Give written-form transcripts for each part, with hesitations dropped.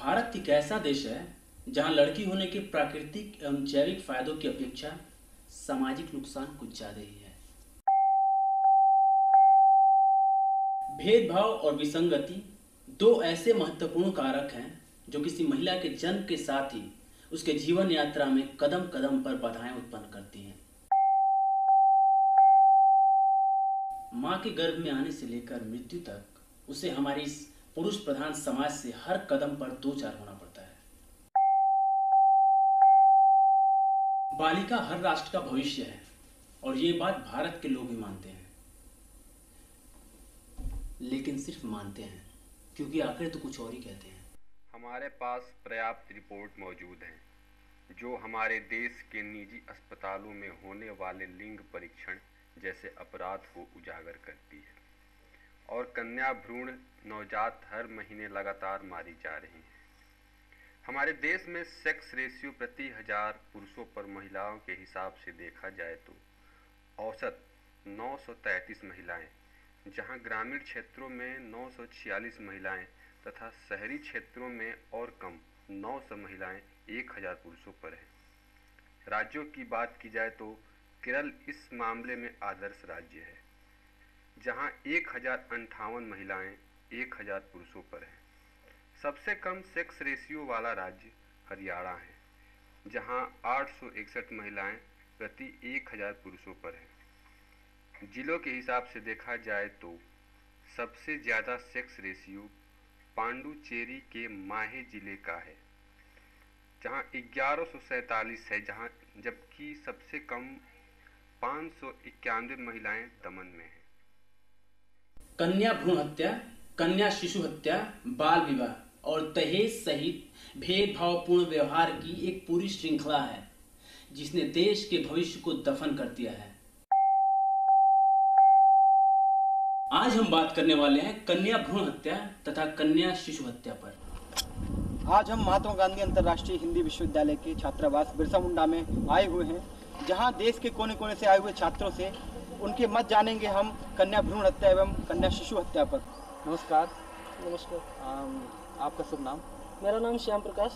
भारत एक ऐसा देश है जहां लड़की होने के प्राकृतिक एवं जैविक फायदों की अपेक्षा सामाजिक नुकसान कुछ ज्यादा ही है। भेदभाव और विसंगति दो ऐसे महत्वपूर्ण कारक हैं जो किसी महिला के जन्म के साथ ही उसके जीवन यात्रा में कदम कदम पर बाधाएं उत्पन्न करती हैं। मां के गर्भ में आने से लेकर मृत्यु तक उसे हमारी इस पुरुष प्रधान समाज से हर कदम पर दो चार होना पड़ता है। बालिका हर राष्ट्र का भविष्य है और ये बात भारत के लोग भी मानते हैं, लेकिन सिर्फ मानते हैं क्योंकि आखिर तो कुछ और ही कहते हैं। हमारे पास पर्याप्त रिपोर्ट मौजूद हैं जो हमारे देश के निजी अस्पतालों में होने वाले लिंग परीक्षण जैसे अपराध को उजागर करती है और कन्या भ्रूण नवजात हर महीने लगातार मारी जा रही हैं। हमारे देश में सेक्स रेशियो प्रति 1000 पुरुषों पर महिलाओं के हिसाब से देखा जाए तो औसत 933 महिलाएं, जहां ग्रामीण क्षेत्रों में 946 महिलाएं तथा शहरी क्षेत्रों में और कम 900 महिलाएं 1000 पुरुषों पर हैं। राज्यों की बात की जाए तो केरल इस मामले में आदर्श राज्य है, जहां 1058 महिलाएं 1000 पुरुषों पर हैं। सबसे कम सेक्स रेशियो वाला राज्य हरियाणा है, जहां 861 महिलाएं प्रति 1000 पुरुषों पर हैं। जिलों के हिसाब से देखा जाए तो सबसे ज़्यादा सेक्स रेशियो पांडुचेरी के माहे जिले का है, जहां 1147 है, जबकि सबसे कम 591 महिलाएं दमन में हैं। कन्या भ्रूण हत्या, कन्या शिशु हत्या, बाल विवाह और दहेज सहित भेदभावपूर्ण व्यवहार की एक पूरी श्रृंखला है जिसने देश के भविष्य को दफन कर दिया है। आज हम बात करने वाले हैं कन्या भ्रूण हत्या तथा कन्या शिशु हत्या पर। आज हम महात्मा गांधी अंतर्राष्ट्रीय हिंदी विश्वविद्यालय के छात्रावास बिरसा मुंडा में आए हुए हैं, जहां देश के कोने कोने से आए हुए छात्रों से उनके मत जानेंगे हम कन्या भ्रूण हत्या एवं कन्या शिशु हत्या पर। नमस्कार। नमस्कार। आपका शुभ नाम? मेरा नाम श्याम प्रकाश।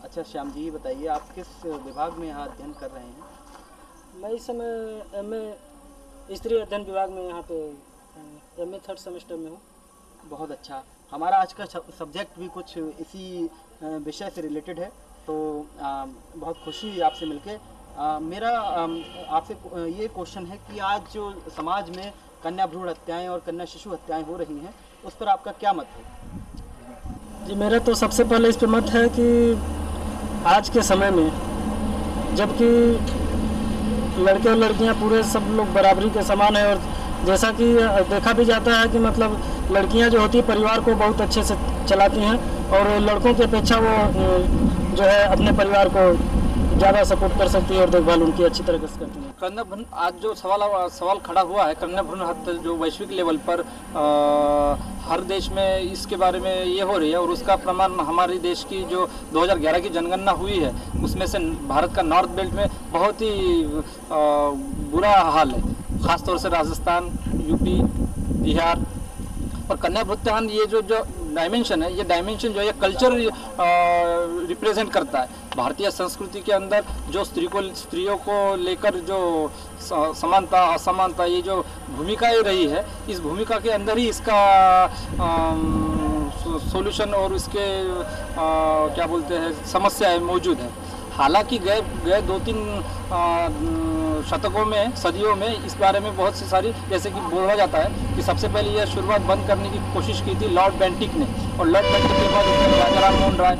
अच्छा श्याम जी, बताइए आप किस विभाग में यहाँ अध्ययन कर रहे हैं? मैं इस समय MA स्त्री अध्ययन विभाग में यहाँ पे MA 3rd सेमेस्टर में हूँ। बहुत अच्छा। हमारा आज का सब्जेक्ट भी कुछ इसी विषय से रिलेटेड है, तो बहुत खुशी हुई आपसे मिलके। मेरा आपसे ये क्वेश्चन है कि आज जो समाज में कन्या भ्रूण हत्याएं और कन्या शिशु हत्याएं हो रही हैं, उस पर आपका क्या मत है? जी, मेरा तो सबसे पहले इस पे मत है कि आज के समय में जबकि लड़के और लड़कियां पूरे सब लोग बराबरी के समान है, और जैसा कि देखा भी जाता है कि मतलब लड़कियां जो होती है परिवार को बहुत अच्छे से चलाती हैं और लड़कों की अपेक्षा वो जो है अपने परिवार को ज़्यादा सपोर्ट कर सकती है और देखभाल उनकी अच्छी तरह से करती है। कन्या भ्रूण, आज जो सवाल खड़ा हुआ है कन्या भ्रूण हत्या जो वैश्विक लेवल पर हर देश में इसके बारे में ये हो रही है, और उसका प्रमाण हमारे देश की जो 2011 की जनगणना हुई है उसमें से भारत का नॉर्थ बेल्ट में बहुत ही बुरा हाल है, ख़ासतौर से राजस्थान, यूपी, बिहार। और कन्या भ्रूण ये जो डायमेंशन है, ये डायमेंशन जो है कल्चर रिप्रेजेंट करता है। भारतीय संस्कृति के अंदर जो स्त्रियों को लेकर जो समानता असमानता ये जो भूमिकाएं रही है, इस भूमिका के अंदर ही इसका सॉल्यूशन और इसके क्या बोलते हैं समस्याएं मौजूद है। हालांकि गए 2-3 शतकों में, सदियों में इस बारे में बहुत सी सारी, जैसे कि बोला जाता है कि सबसे पहले यह शुरुआत बंद करने की कोशिश की थी लॉर्ड बेंटिक ने, और लॉर्ड बेंटिक के बाद राजा राम मोहन राय,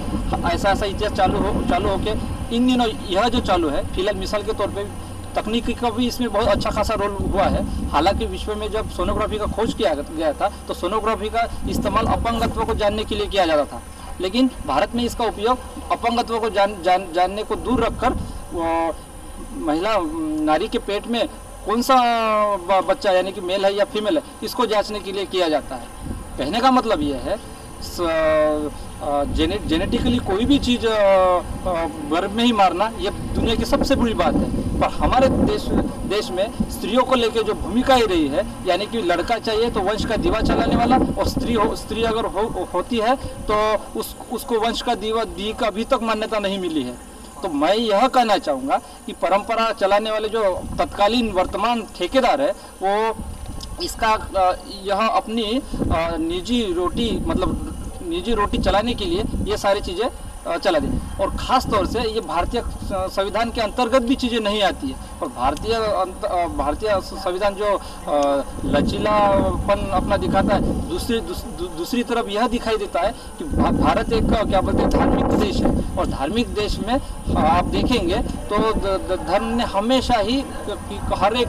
ऐसा इतिहास चालू होके इन दिनों यह जो चालू है, फिलहाल मिसाल के तौर पे तकनीकी का भी इसमें बहुत अच्छा खासा रोल हुआ है। हालांकि विश्व में जब सोनोग्राफी का खोज किया गया था तो सोनोग्राफी का इस्तेमाल अपंगत्व को जानने के लिए किया जाता था, लेकिन भारत में इसका उपयोग अपंगत्व को जानने को दूर रखकर महिला नारी के पेट में कौन सा बच्चा यानी कि मेल है या फीमेल है इसको जांचने के लिए किया जाता है। कहने का मतलब यह है जेनेटिकली कोई भी चीज़ गर्भ में ही मारना ये दुनिया की सबसे बुरी बात है। पर हमारे देश में स्त्रियों को लेकर जो भूमिका ही रही है, यानी कि लड़का चाहिए तो वंश का दीवा चलाने वाला, और स्त्री अगर होती है तो उसको वंश का दीवा का अभी तक मान्यता नहीं मिली है। तो मैं यह कहना चाहूँगा कि परंपरा चलाने वाले जो तत्कालीन वर्तमान ठेकेदार है वो इसका यह अपनी निजी रोटी चलाने के लिए ये सारी चीज़ें चला दी, और ख़ास तौर से ये भारतीय संविधान के अंतर्गत भी चीज़ें नहीं आती है। और भारतीय संविधान जो लचीलापन अपना दिखाता है, दूसरी तरफ यह दिखाई देता है कि भारत एक क्या बोलते हैं धार्मिक देश है, और धार्मिक देश में आप देखेंगे तो धर्म ने हमेशा ही हर एक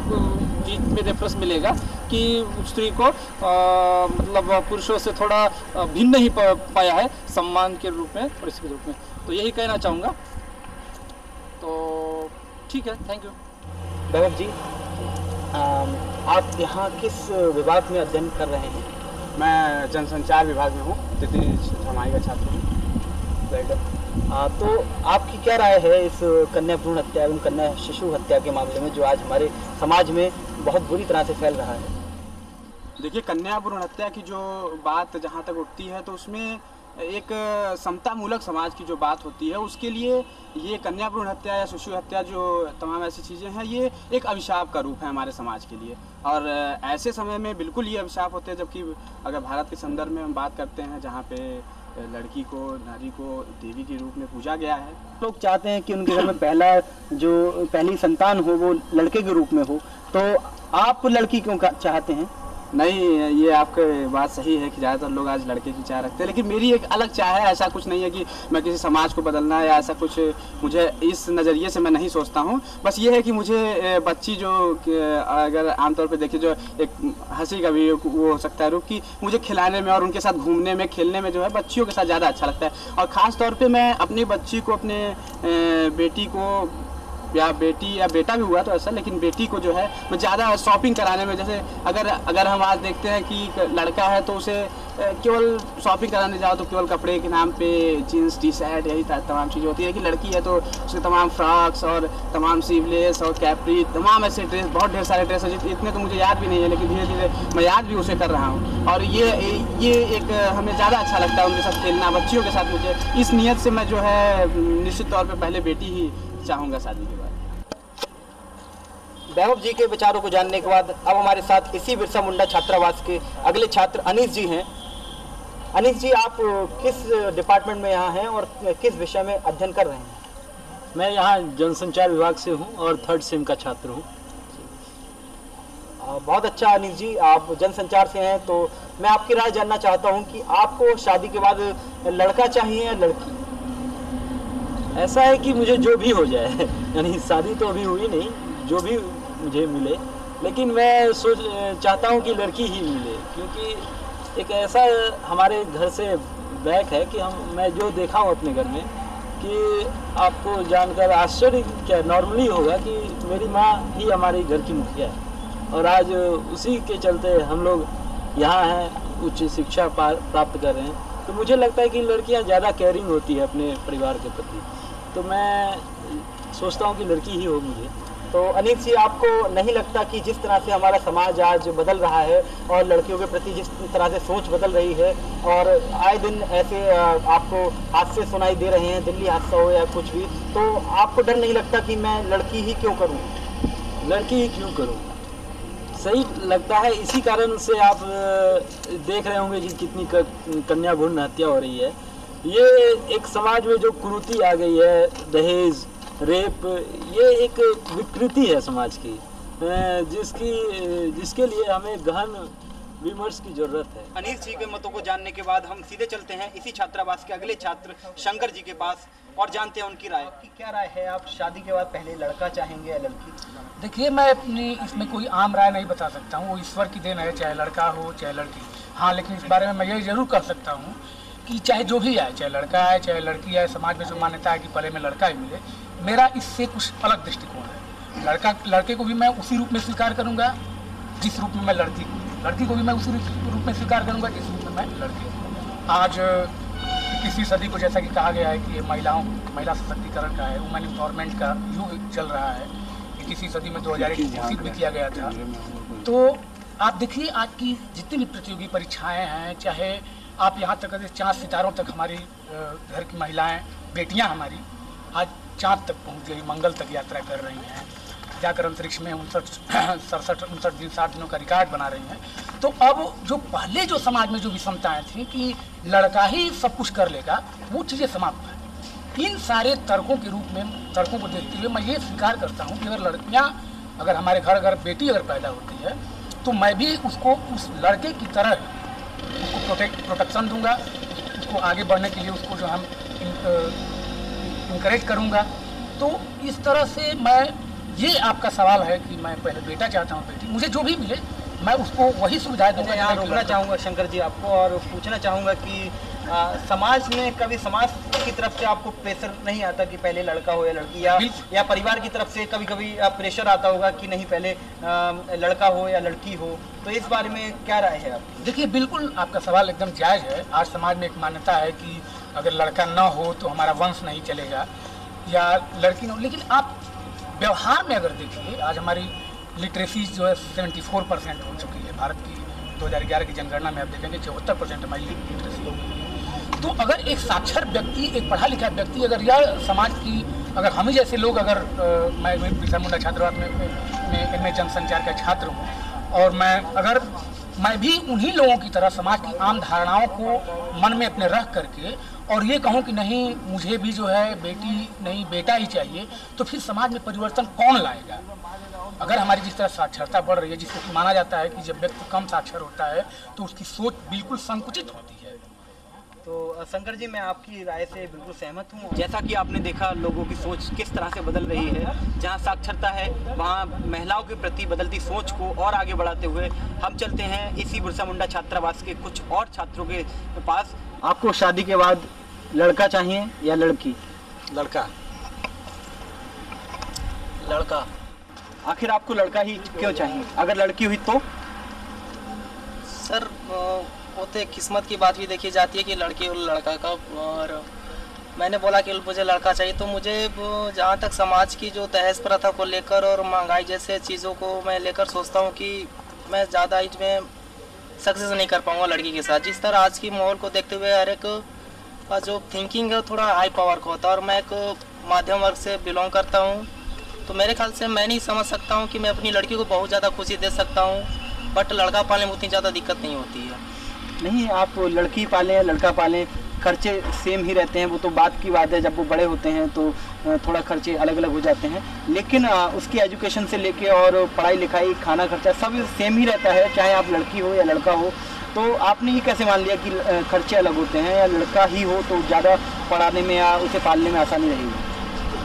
चीज में रेफरेंस मिलेगा कि स्त्री को मतलब पुरुषों से थोड़ा भिन्न ही पाया है सम्मान के रूप में और इसके रूप में। तो यही कहना चाहूँगा। तो ठीक है, थैंक यू। वैभव जी, आप यहाँ किस विभाग में अध्ययन कर रहे हैं? मैं जनसंचार विभाग में हूँ, तृतीय छमाही का छात्र हूँ। तो आपकी क्या राय है इस कन्या भ्रूण हत्या एवं कन्या शिशु हत्या के मामले में जो आज हमारे समाज में बहुत बुरी तरह से फैल रहा है? देखिए, कन्या भ्रूण हत्या की जो बात जहाँ तक उठती है तो उसमें एक समतामूलक समाज की जो बात होती है उसके लिए ये कन्या भ्रूण हत्या या शिशु हत्या जो तमाम ऐसी चीज़ें हैं ये एक अभिशाप का रूप है हमारे समाज के लिए। और ऐसे समय में बिल्कुल ये अभिशाप होते हैं, जबकि अगर भारत के संदर्भ में हम बात करते हैं जहाँ पे लड़की को, नारी को देवी के रूप में पूजा गया है। लोग चाहते हैं कि उनके घर में पहली संतान हो वो लड़के के रूप में हो, तो आप लड़की क्यों चाहते हैं? नहीं, ये आपकी बात सही है कि ज़्यादातर लोग आज लड़के की चाह रखते हैं, लेकिन मेरी एक अलग चाह है। ऐसा कुछ नहीं है कि मैं किसी समाज को बदलना है या ऐसा कुछ, मुझे इस नज़रिए से मैं नहीं सोचता हूँ। बस ये है कि मुझे बच्ची जो अगर आमतौर पे देखिए जो एक हंसी का भी वो हो सकता है रूप, कि मुझे खिलाने में और उनके साथ घूमने में, खेलने में जो है बच्चियों के साथ ज़्यादा अच्छा लगता है। और ख़ास तौर पर मैं अपनी बच्ची को, अपने बेटी को या बेटी या बेटा भी हुआ तो ऐसा, लेकिन बेटी को जो है मैं ज़्यादा शॉपिंग कराने में, जैसे अगर हम आज देखते हैं कि लड़का है तो उसे केवल शॉपिंग कराने जाओ तो केवल कपड़े के नाम पे जीन्स टी शर्ट यही तमाम चीज़ें होती है, कि लड़की है तो उसके तमाम फ्रॉक्स और तमाम स्लीवलेस और कैप्री, तमाम ऐसे ड्रेस, बहुत ढेर सारे ड्रेस हैं, इतने तो मुझे याद भी नहीं है, लेकिन धीरे धीरे मैं याद भी उसे कर रहा हूँ। और ये एक हमें ज़्यादा अच्छा लगता है उनके साथ खेलना, बच्चियों के साथ। मुझे इस नीयत से मैं जो है निश्चित तौर पर पहले बेटी ही चाहूँगा शादी के बाद। वैभव जी के विचारों को जानने के बाद अब हमारे साथ इसी बिरसा मुंडा छात्रावास के अगले छात्र अनीस जी हैं। अनीस जी, आप किस डिपार्टमेंट में यहाँ हैं और किस विषय में अध्ययन कर रहे हैं? मैं यहाँ जनसंचार विभाग से हूँ और 3rd सेम का छात्र हूँ। बहुत अच्छा अनीस जी, आप जनसंचार से हैं, तो मैं आपकी राय जानना चाहता हूँ कि आपको शादी के बाद लड़का चाहिए या लड़की? ऐसा है कि मुझे जो भी हो जाए यानी शादी तो अभी हुई नहीं, जो भी मुझे मिले, लेकिन मैं चाहता हूँ कि लड़की ही मिले, क्योंकि एक ऐसा हमारे घर से बैक है कि मैं जो देखा हूँ अपने घर में, कि आपको जानकर आश्चर्य क्या नॉर्मली होगा कि मेरी माँ ही हमारे घर की मुखिया है, और आज उसी के चलते हम लोग यहाँ हैं, उच्च शिक्षा प्राप्त कर रहे हैं। तो मुझे लगता है कि लड़कियाँ ज़्यादा केयरिंग होती है अपने परिवार के प्रति, तो मैं सोचता हूँ कि लड़की ही हो मुझे। तो अनीस जी, आपको नहीं लगता कि जिस तरह से हमारा समाज आज बदल रहा है और लड़कियों के प्रति जिस तरह से सोच बदल रही है, और आए दिन ऐसे आपको हादसे सुनाई दे रहे हैं, दिल्ली हादसा हो या कुछ भी, तो आपको डर नहीं लगता कि मैं लड़की ही क्यों करूं? लड़की ही क्यों करूं? सही लगता है। इसी कारण से आप देख रहे होंगे कि कितनी कन्या भ्रूण हत्या हो रही है। ये एक समाज में जो कुरीति आ गई है, दहेज, रेप, ये एक विकृति है समाज की, जिसके लिए हमें गहन विमर्श की जरूरत है। अनिल जी के मतों को जानने के बाद हम सीधे चलते हैं इसी छात्रावास के अगले छात्र शंकर जी के पास और जानते हैं उनकी राय। कि क्या राय है, आप शादी के बाद पहले लड़का चाहेंगे या लड़की? देखिए, मैं अपनी इसमें कोई आम राय नहीं बता सकता हूँ, वो ईश्वर की देन है, चाहे लड़का हो चाहे लड़की। हाँ, लेकिन इस बारे में मैं ये जरूर कर सकता हूँ कि चाहे जो भी आए, चाहे लड़का आए चाहे लड़की आए, समाज में जो मान्यता है कि पहले में लड़का ही मिले, मेरा इससे कुछ अलग दृष्टिकोण है। लड़के को भी मैं उसी रूप में स्वीकार करूँगा जिस रूप में मैं लड़की को भी मैं उसी रूप में स्वीकार करूँगा जिस रूप में मैं लड़की हूँ। आज 21वीं सदी को जैसा कि कहा गया है कि ये महिला सशक्तिकरण का है, वुमेन एम्पावरमेंट का युग चल रहा है। 21वीं सदी में 2001 घोषित भी किया गया था। तो आप देखिए, आज की जितनी भी प्रतियोगी परीक्षाएं हैं, चाहे आप यहाँ तक चाँद सितारों तक हमारी घर की महिलाएं, बेटियाँ हमारी आज चाँद तक पहुँच गई, मंगल तक यात्रा कर रही हैं, जाकर अंतरिक्ष में 59 दिन 60 दिनों का रिकॉर्ड बना रही हैं। तो अब जो पहले जो समाज में जो विषमताएं थी कि लड़का ही सब कुछ कर लेगा, वो चीज़ें समाप्त है। इन सारे तर्कों को देखते हुए मैं ये स्वीकार करता हूँ कि अगर लड़कियाँ, अगर हमारे घर अगर बेटी अगर पैदा होती है तो मैं भी उसको उस लड़के की तरह उसको प्रोटेक्शन दूंगा, उसको आगे बढ़ने के लिए उसको जो हम इंकरेज करूंगा। तो इस तरह से मैं, ये आपका सवाल है कि मैं पहले बेटा चाहता हूँ, बेटी, मुझे जो भी मिले मैं उसको वही सुविधाएं दूंगा। यहाँ रोकना चाहूँगा शंकर जी आपको और पूछना चाहूँगा कि समाज में कभी समाज की तरफ से आपको प्रेशर नहीं आता कि पहले लड़का हो या लड़की, या परिवार की तरफ से कभी कभी प्रेशर आता होगा कि नहीं पहले लड़का हो या लड़की हो, तो इस बारे में क्या राय है आपकी? देखिए, बिल्कुल आपका सवाल एकदम जायज़ है। आज समाज में एक मान्यता है कि अगर लड़का ना हो तो हमारा वंश नहीं चलेगा या लड़की ना हो, लेकिन आप व्यवहार में अगर देखिए, आज हमारी लिटरेसी जो है 74% हो चुकी है। भारत की 2011 की जनगणना में आप देखेंगे 74% हमारी लिटरेसी हो गई है। तो अगर एक साक्षर व्यक्ति, एक पढ़ा लिखा व्यक्ति, अगर यह समाज की, अगर हम ही जैसे लोग, अगर मैं बिरसा मुंडा छात्रावास में MA जनसंचार का छात्र हूँ और मैं भी उन्हीं लोगों की तरह समाज की आम धारणाओं को मन में अपने रख करके और ये कहूँ कि नहीं, मुझे भी जो है बेटी नहीं बेटा ही चाहिए, तो फिर समाज में परिवर्तन कौन लाएगा? अगर हमारी जिस तरह साक्षरता बढ़ रही है, जिसको माना जाता है कि जब व्यक्ति कम साक्षर होता है तो उसकी सोच बिल्कुल संकुचित होती है। तो शंकर जी, मैं आपकी राय से बिल्कुल सहमत हूँ। जैसा कि आपने देखा लोगों की सोच किस तरह से बदल रही है, जहाँ साक्षरता है वहाँ महिलाओं के प्रति बदलती सोच को और आगे बढ़ाते हुए हम चलते हैं इसी बिरसा मुंडा छात्रावास के कुछ और छात्रों के पास। आपको शादी के बाद लड़का चाहिए या लड़की? लड़का। आखिर आपको लड़का ही क्यों चाहिए? अगर लड़की हुई तो? सर, वो तो किस्मत की बात भी देखी जाती है कि लड़की और लड़का का, और मैंने बोला कि मुझे लड़का चाहिए। तो मुझे जहाँ तक समाज की जो दहेज प्रथा को लेकर और महंगाई जैसे चीज़ों को मैं लेकर सोचता हूँ कि मैं ज़्यादा एज में सक्सेस नहीं कर पाऊँगा लड़की के साथ। जिस तरह आज की माहौल को देखते हुए हर एक का जो थिंकिंग है थोड़ा हाई पावर का होता है, और मैं एक मध्यम वर्ग से बिलोंग करता हूँ, तो मेरे ख्याल से मैं नहीं समझ सकता हूँ कि मैं अपनी लड़की को बहुत ज़्यादा खुशी दे सकता हूँ, बट लड़का पालने में उतनी ज़्यादा दिक्कत नहीं होती है। नहीं, आप लड़की पालें या लड़का पालें, खर्चे सेम ही रहते हैं। वो तो बात की बात है, जब वो बड़े होते हैं तो थोड़ा खर्चे अलग अलग हो जाते हैं, लेकिन उसकी एजुकेशन से लेके और पढ़ाई लिखाई, खाना खर्चा सब सेम ही रहता है, चाहे आप लड़की हो या लड़का हो। तो आपने ये कैसे मान लिया कि खर्चे अलग होते हैं, या लड़का ही हो तो ज़्यादा पढ़ाने में या उसे पालने में आसानी रहेगी?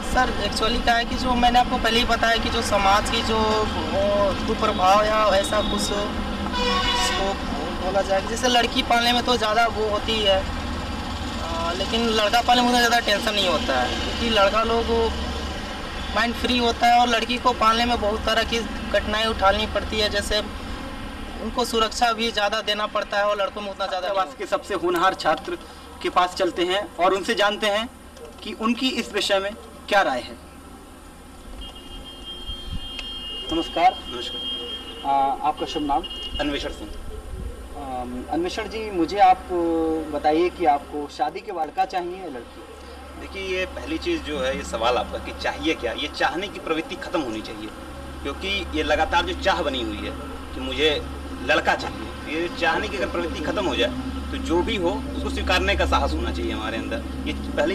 सर, एक्चुअली क्या है कि जो मैंने आपको पहले ही बताया कि जो समाज की जो दुष्प्रभाव या ऐसा कुछ बोला जाए, जैसे लड़की पालने में तो ज़्यादा वो होती है, लेकिन लड़का पालने में उतना ज़्यादा टेंशन नहीं होता है, क्योंकि लड़का लोग माइंड फ्री होता है, और लड़की को पालने में बहुत तरह की कठिनाई उठानी पड़ती है, जैसे उनको सुरक्षा भी ज़्यादा देना पड़ता है, और लड़कों में उतना ज़्यादा। के सबसे होनहार छात्र के पास चलते हैं और उनसे जानते हैं कि उनकी इस विषय में क्या राय है। नमस्कार। नमस्कार। आपका शुभ नाम? अन्वेषण सिंह। अन्वेषण जी, मुझे आप बताइए कि आपको शादी के बाद लड़का चाहिए या लड़की? देखिए, ये पहली चीज़ जो है, ये सवाल आपका कि चाहिए क्या, ये चाहने की प्रवृत्ति खत्म होनी चाहिए, क्योंकि ये लगातार जो चाह बनी हुई है कि मुझे लड़का चाहिए, ये चाहने की अगर प्रवृत्ति खत्म हो जाए तो जो भी हो उसको स्वीकारने का साहस होना चाहिए हमारे अंदर। ये पहले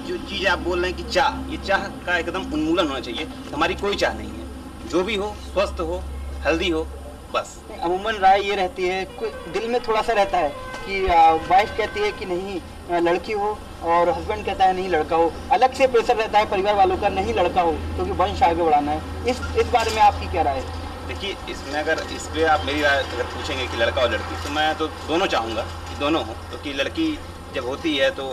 जो चीज़ आप बोल रहे हैं कि चाह, ये चाह का एकदम उन्मूलन होना चाहिए। हमारी कोई चाह नहीं है, जो भी हो स्वस्थ हो, हेल्दी हो, बस। अमूमन राय ये रहती है, दिल में थोड़ा सा रहता है कि वाइफ कहती है कि नहीं लड़की हो और हस्बैंड कहता है नहीं लड़का हो, अलग से प्रेशर रहता है परिवार वालों का नहीं लड़का हो क्योंकि वंश आगे बढ़ाना है। इस बारे में आपकी क्या राय है? देखिए, इसमें अगर इस पर आप मेरी राय अगर पूछेंगे कि लड़का और लड़की, तो मैं तो दोनों चाहूँगा कि दोनों हो, क्योंकि लड़की जब होती है तो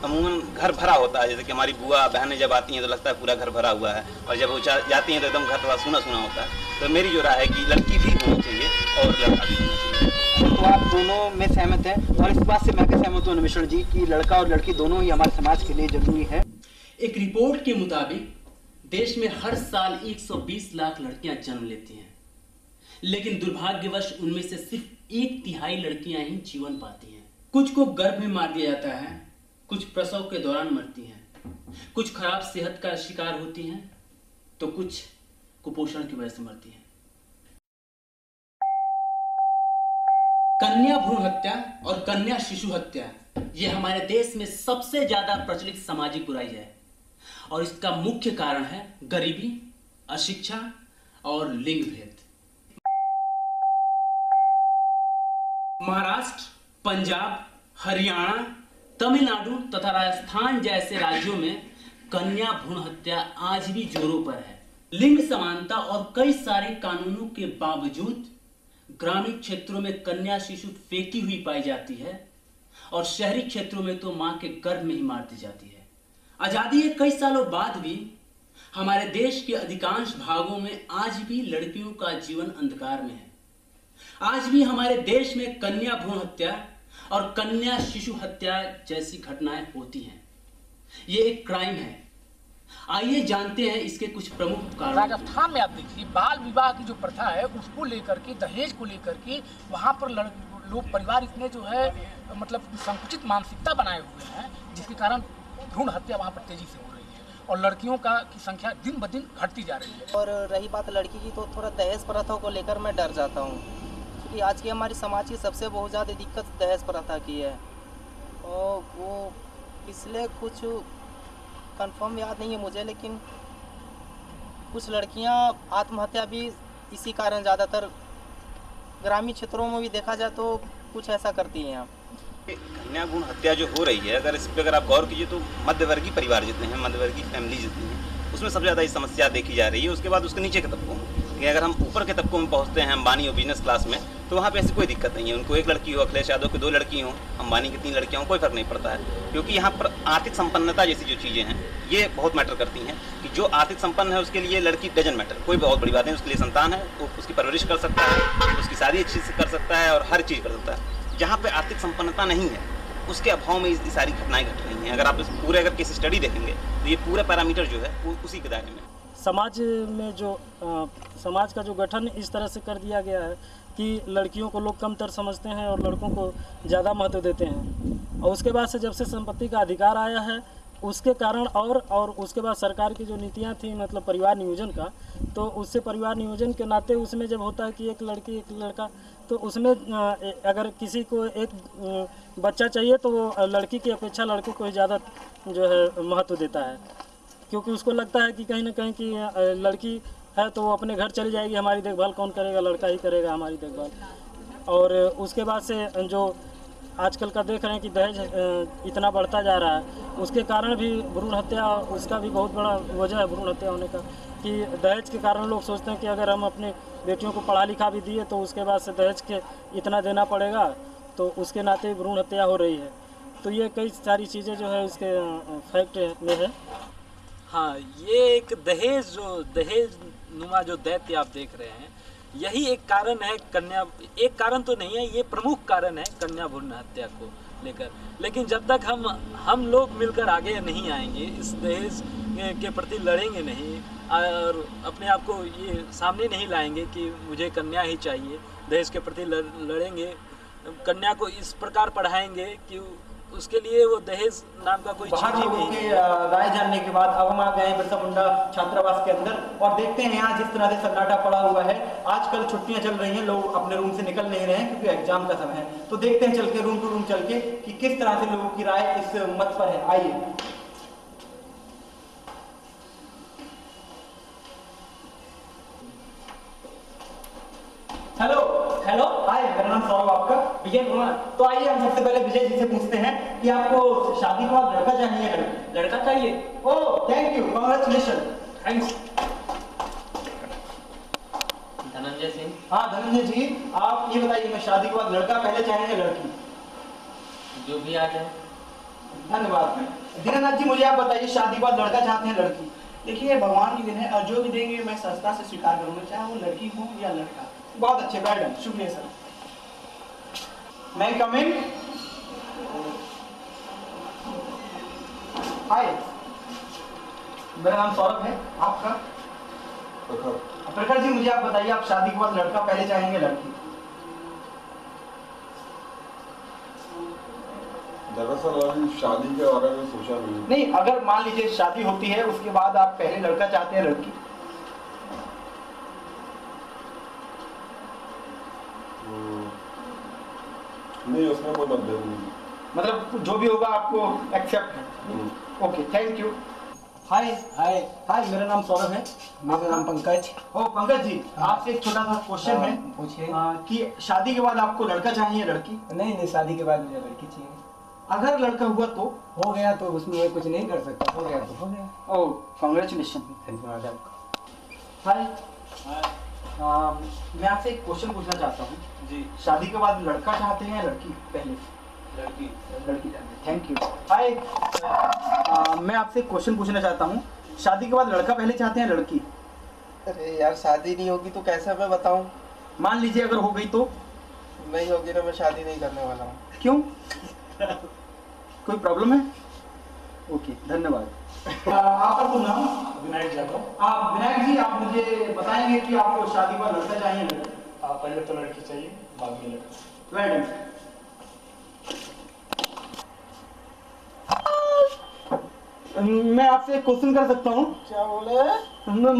अमूमन घर भरा होता है। जैसे कि हमारी बुआ बहनें जब आती हैं तो लगता है पूरा घर भरा हुआ है, और जब वो जाती हैं तो एकदम घर थोड़ा सूना सूना होता है। तो मेरी जो राय है कि लड़की भी होनी चाहिए और लड़का भी होना चाहिए। तो आप दोनों में सहमत हैं, और इस बात से मैं भी सहमत हूँ अन्वेषण जी कि लड़का और लड़की दोनों ही हमारे समाज के लिए जरूरी है। एक रिपोर्ट के मुताबिक देश में हर साल 120 लाख लड़कियां जन्म लेती हैं, लेकिन दुर्भाग्यवश उनमें से सिर्फ 1/3 लड़कियां ही जीवन पाती हैं। कुछ को गर्भ में मार दिया जाता है, कुछ प्रसव के दौरान मरती हैं, कुछ खराब सेहत का शिकार होती हैं, तो कुछ कुपोषण की वजह से मरती हैं। कन्या भ्रूण हत्या और कन्या शिशु हत्या ये हमारे देश में सबसे ज्यादा प्रचलित सामाजिक बुराई है, और इसका मुख्य कारण है गरीबी, अशिक्षा और लिंग भेद। महाराष्ट्र, पंजाब, हरियाणा, तमिलनाडु तथा राजस्थान जैसे राज्यों में कन्या भ्रूण हत्या आज भी जोरों पर है। लिंग समानता और कई सारे कानूनों के बावजूद ग्रामीण क्षेत्रों में कन्या शिशु फेंकी हुई पाई जाती है, और शहरी क्षेत्रों में तो मां के गर्भ में ही मार दी जाती है। आजादी के कई सालों बाद भी हमारे देश के अधिकांश भागों में आज भी लड़कियों का जीवन अंधकार में है। आज भी हमारे देश में कन्या भ्रूण हत्या और कन्या शिशु हत्या जैसी घटनाएं होती हैं। ये एक क्राइम है। आइए जानते हैं इसके कुछ प्रमुख कारण। राजस्थान में आप देखिए बाल विवाह की जो प्रथा है उसको लेकर के, दहेज को लेकर के वहाँ पर लोग परिवार इतने जो है मतलब संकुचित मानसिकता बनाए हुए हैं, जिसके कारण भ्रूण हत्या वहाँ पर तेजी से हो रही है और लड़कियों की संख्या दिन ब दिन घटती जा रही है। और रही बात लड़की की, तो थोड़ा दहेज प्रथा को लेकर मैं डर जाता हूँ, क्योंकि आज की हमारी समाज की सबसे बहुत ज़्यादा दिक्कत दहेज प्रथा की है। और वो पिछले कुछ कंफर्म याद नहीं है मुझे, लेकिन कुछ लड़कियां आत्महत्या भी इसी कारण ज़्यादातर ग्रामीण क्षेत्रों में भी देखा जाए तो कुछ ऐसा करती हैं। कन्या भ्रूण हत्या जो हो रही है, अगर इस पर अगर आप गौर कीजिए तो मध्यवर्गीय परिवार जितने हैं, मध्यवर्गीय फैमिली जितनी हैं, उसमें सबसे ज़्यादा ये समस्या देखी जा रही है। उसके बाद उसके नीचे के तबकों में, कि अगर हम ऊपर के तबकों में पहुंचते हैं, अंबानी और बिजनेस क्लास में, तो वहाँ पे ऐसी कोई दिक्कत नहीं है। उनको एक लड़की हो, अखिलेश यादव की 2 लड़की हों, अंबानी की 3 लड़कियाँ हों, कोई फर्क नहीं पड़ता है, क्योंकि यहाँ पर आर्थिक संपन्नता जैसी जो चीज़ें हैं ये बहुत मैटर करती हैं। कि जो आर्थिक संपन्न है उसके लिए लड़की डजन मैटर, कोई बहुत बड़ी बात नहीं, उसके लिए संतान है, वो उसकी परवरिश कर सकता है, उसकी शादी अच्छी से कर सकता है और हर चीज़ कर सकता है। जहाँ पर आर्थिक संपन्नता नहीं है उसके अभाव में ये सारी घटनाएं घट रही हैं। अगर आप इस पूरे अगर केस स्टडी देखेंगे तो ये पूरा पैरामीटर जो है वो उसी के दायरे में। समाज में जो समाज का जो गठन इस तरह से कर दिया गया है कि लड़कियों को लोग कमतर समझते हैं और लड़कों को ज़्यादा महत्व देते हैं। और उसके बाद से जब से संपत्ति का अधिकार आया है उसके कारण और उसके बाद सरकार की जो नीतियां थी मतलब परिवार नियोजन का, तो उससे परिवार नियोजन के नाते उसमें जब होता है कि एक लड़की एक लड़का, तो उसमें अगर किसी को एक बच्चा चाहिए तो वो लड़की की अपेक्षा लड़के को ही ज़्यादा जो है महत्व देता है, क्योंकि उसको लगता है कि कहीं ना कहीं कि लड़की है तो वो अपने घर चली जाएगी, हमारी देखभाल कौन करेगा, लड़का ही करेगा हमारी देखभाल। और उसके बाद से जो आजकल का देख रहे हैं कि दहेज इतना बढ़ता जा रहा है, उसके कारण भी भ्रूण हत्या, उसका भी बहुत बड़ा वजह है भ्रूण हत्या होने का, कि दहेज के कारण लोग सोचते हैं कि अगर हम अपने बेटियों को पढ़ा लिखा भी दिए तो उसके बाद से दहेज के इतना देना पड़ेगा, तो उसके नाते भ्रूण हत्या हो रही है। तो ये कई सारी चीज़ें जो है इसके फैक्ट में है। हाँ, ये एक दहेज नुमा जो दैत्य आप देख रहे हैं, यही एक कारण है एक कारण तो नहीं है, ये प्रमुख कारण है कन्या भ्रूण हत्या को लेकर। लेकिन जब तक हम लोग मिलकर आगे नहीं आएंगे, इस दहेज के प्रति लड़ेंगे नहीं और अपने आप को ये सामने नहीं लाएंगे कि मुझे कन्या ही चाहिए, दहेज के प्रति लड़ेंगे, कन्या को इस प्रकार पढ़ाएंगे कि उसके लिए वो दहेज नाम का कोई चीज ही नहीं। राय जानने के बाद अब हम आ गए बिरसा मुंडा छात्रावास के अंदर और देखते हैं यहाँ जिस तरह से सन्नाटा पड़ा हुआ है। आजकल छुट्टियां चल रही हैं, लोग अपने रूम से निकल नहीं रहे हैं क्योंकि एग्जाम का समय है। तो देखते हैं चल के रूम टू रूम चल के कि किस तरह से लोगों की राय इस मत पर है। आइए। मेरा नाम सौरभ आपका विजय कुमार। तो आइए हम सबसे पहले विजय जी से पूछते हैं कि आपको शादी के बाद लड़का चाहिए या लड़की? लड़का चाहिए। Oh thank you, congratulation. Thanks. Dhananjay Singh. हाँ धनंजय जी, आप ये बताइए मैं शादी के बाद लड़का पहले चाहेंगे लड़की? जो भी आ जाए। धन्यवाद। दीनानाथ जी, मुझे आप बताइए शादी के बाद लड़का चाहते हैं लड़की? देखिए भगवान की दिन है और जो भी देंगे मैं सस्ता से स्वीकार करूंगा, चाहे वो लड़की हो या लड़का। बहुत अच्छे, वेल डन। शुक्रिया सर। मैं कम इन? हाय, मेरा नाम सौरभ है, आपका? प्रखर जी, मुझे आप बताइए आप शादी के बाद लड़का पहले चाहेंगे लड़की? दरअसल अभी शादी के बारे में सोचा नहीं, अगर मान लीजिए शादी होती है उसके बाद आप पहले लड़का चाहते हैं लड़की? नहीं, उसमें कोई मतभेद नहीं। मतलब जो भी होगा आपको एक्सेप्ट है? Okay, thank you. Hi hi hi, मेरा नाम सौरभ है। मेरा नाम पंकज। ओ पंकज जी, आपसे एक छोटा सा क्वेश्चन है। पूछिए। कि शादी के बाद आपको लड़का चाहिए या लड़की? नहीं, शादी के बाद मुझे लड़की चाहिए। अगर लड़का हुआ तो? हो गया तो उसमें मैं कुछ नहीं कर सकता, हो गया तो हो गया। ओह कांग्रेचुलेशन। धन्यवाद आपका। हाय, मैं आपसे एक क्वेश्चन पूछना चाहता हूँ जी। शादी के बाद लड़का चाहते हैं या लड़की? पहले लड़की चाहते हैं। Thank you. हाय, मैं आपसे एक क्वेश्चन पूछना चाहता हूँ, शादी के बाद लड़का पहले चाहते हैं लड़की? अरे यार, शादी नहीं होगी तो कैसे मैं बताऊँ? मान लीजिए अगर हो गई तो? नहीं होगी ना, मैं शादी नहीं करने वाला हूँ। क्यों? कोई प्रॉब्लम है? ओके, धन्यवाद। आपका तो नाम? विनायक यादव। आप विनायक जी, आप मुझे बताएंगे कि आपको शादी के बाद लड़का चाहिए या लड़की? पहले तो लड़की चाहिए, बाद में लड़का। Well done. मैं आपसे एक क्वेश्चन कर सकता हूँ? क्या बोले?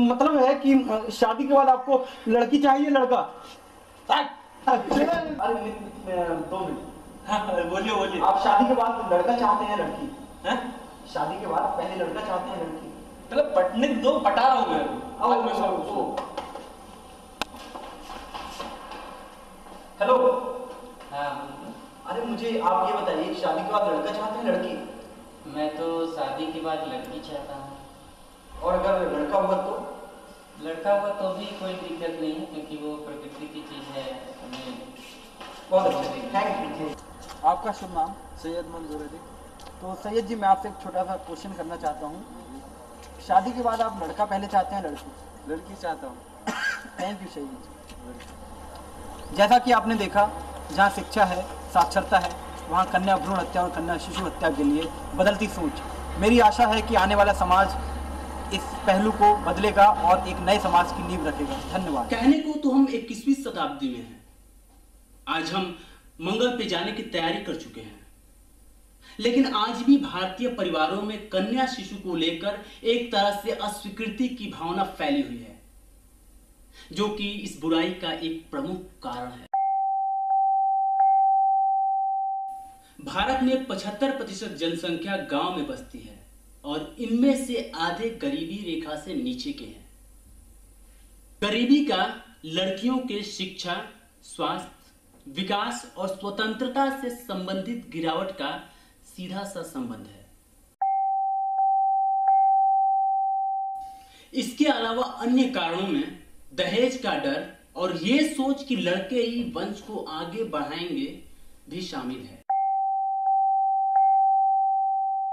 मतलब है कि शादी के बाद आपको लड़की चाहिए लड़का? अरे 2 मिनट। बोलिए बोलिए। आप शादी के बाद लड़का चाहते हैं लड़की? हैं? शादी के बाद पहले लड़का चाहते हैं लड़की? मतलब पटने दो, पटा रहा हूँ मैं। हेलो। हाँ। अरे मुझे आप ये बताइए शादी के बाद लड़का चाहते हैं लड़की? मैं तो शादी के बाद लड़की चाहता हूँ। और अगर लड़का हुआ तो? लड़का हुआ तो भी कोई दिक्कत नहीं है, क्योंकि वो प्रकृति की चीज़ है। बहुत अच्छे, थैंक यू। आपका शुभ नाम? सैयद मंजूर अली। तो सैयद जी, मैं आपसे एक छोटा सा क्वेश्चन करना चाहता हूँ, शादी के बाद आप लड़का पहले चाहते हैं लड़की? लड़की चाहता हूँ। थैंक यू सैयद जी। जैसा कि आपने देखा, जहाँ शिक्षा है, साक्षरता है, वहाँ कन्या भ्रूण हत्या और कन्या शिशु हत्या के लिए बदलती सोच। मेरी आशा है कि आने वाला समाज इस पहलू को बदलेगा और एक नए समाज की नींव रखेगा। धन्यवाद। कहने को तो हम 21वीं शताब्दी में हैं। आज हम मंगल पे जाने की तैयारी कर चुके हैं, लेकिन आज भी भारतीय परिवारों में कन्या शिशु को लेकर एक तरह से अस्वीकृति की भावना फैली हुई है, जो कि इस बुराई का एक प्रमुख कारण है। भारत में 75% जनसंख्या गांव में बसती है और इनमें से आधे गरीबी रेखा से नीचे के हैं। गरीबी का लड़कियों के शिक्षा, स्वास्थ्य, विकास और स्वतंत्रता से संबंधित गिरावट का सीधा सा संबंध है। इसके अलावा अन्य कारणों में दहेज का डर और ये सोच कि लड़के ही वंश को आगे बढ़ाएंगे भी शामिल है।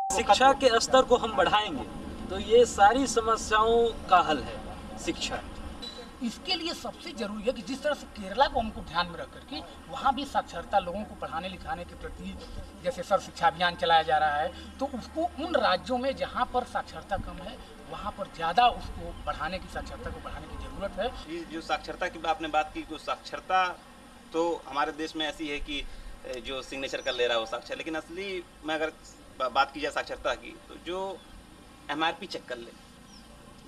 शिक्षा के स्तर को हम बढ़ाएंगे तो ये सारी समस्याओं का हल है शिक्षा। इसके लिए सबसे जरूरी है कि जिस तरह से केरला को हमको ध्यान में रख करके वहाँ भी साक्षरता, लोगों को पढ़ाने लिखाने के प्रति जैसे सर्व शिक्षा अभियान चलाया जा रहा है, तो उसको उन राज्यों में जहाँ पर साक्षरता कम है वहाँ पर ज़्यादा उसको बढ़ाने की, साक्षरता को बढ़ाने की ज़रूरत है। ये जो साक्षरता की आपने बात की, तो साक्षरता तो हमारे देश में ऐसी है कि जो सिग्नेचर कर ले रहा है वो साक्षर, लेकिन असली में अगर बात की जाए साक्षरता की, तो जो MRP चेक कर ले,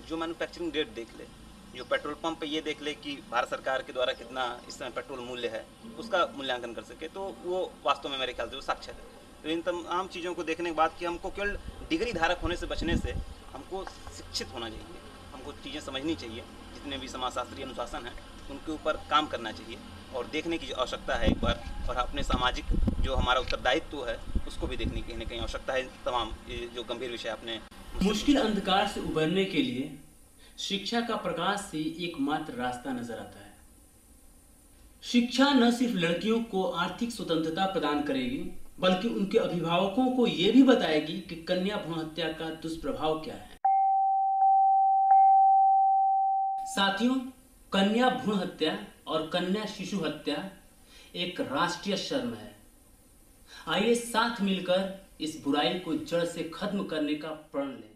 जो मैन्युफैक्चरिंग रेट देख ले, जो पेट्रोल पंप पे ये देख ले कि भारत सरकार के द्वारा कितना इस समय पेट्रोल मूल्य है, उसका मूल्यांकन कर सके, तो वो वास्तव में मेरे ख्याल से वो साक्षर है। तो इन तमाम चीज़ों को देखने के बाद कि हमको केवल डिग्री धारक होने से बचने से हमको शिक्षित होना चाहिए, हमको चीज़ें समझनी चाहिए, जितने भी समाजशास्त्री अनुशासन हैं उनके ऊपर काम करना चाहिए, और देखने की आवश्यकता है एक बार, और अपने सामाजिक जो हमारा उत्तरदायित्व है उसको भी देखने की कहीं ना कहीं आवश्यकता है। तमाम ये जो गंभीर विषय आपने मुश्किल अंधकार से उबरने के लिए शिक्षा का प्रकाश से एकमात्र रास्ता नजर आता है। शिक्षा न सिर्फ लड़कियों को आर्थिक स्वतंत्रता प्रदान करेगी, बल्कि उनके अभिभावकों को यह भी बताएगी कि कन्या भ्रूण हत्या का दुष्प्रभाव क्या है। साथियों, कन्या भ्रूण हत्या और कन्या शिशु हत्या एक राष्ट्रीय शर्म है। आइए साथ मिलकर इस बुराई को जड़ से खत्म करने का प्रण लें।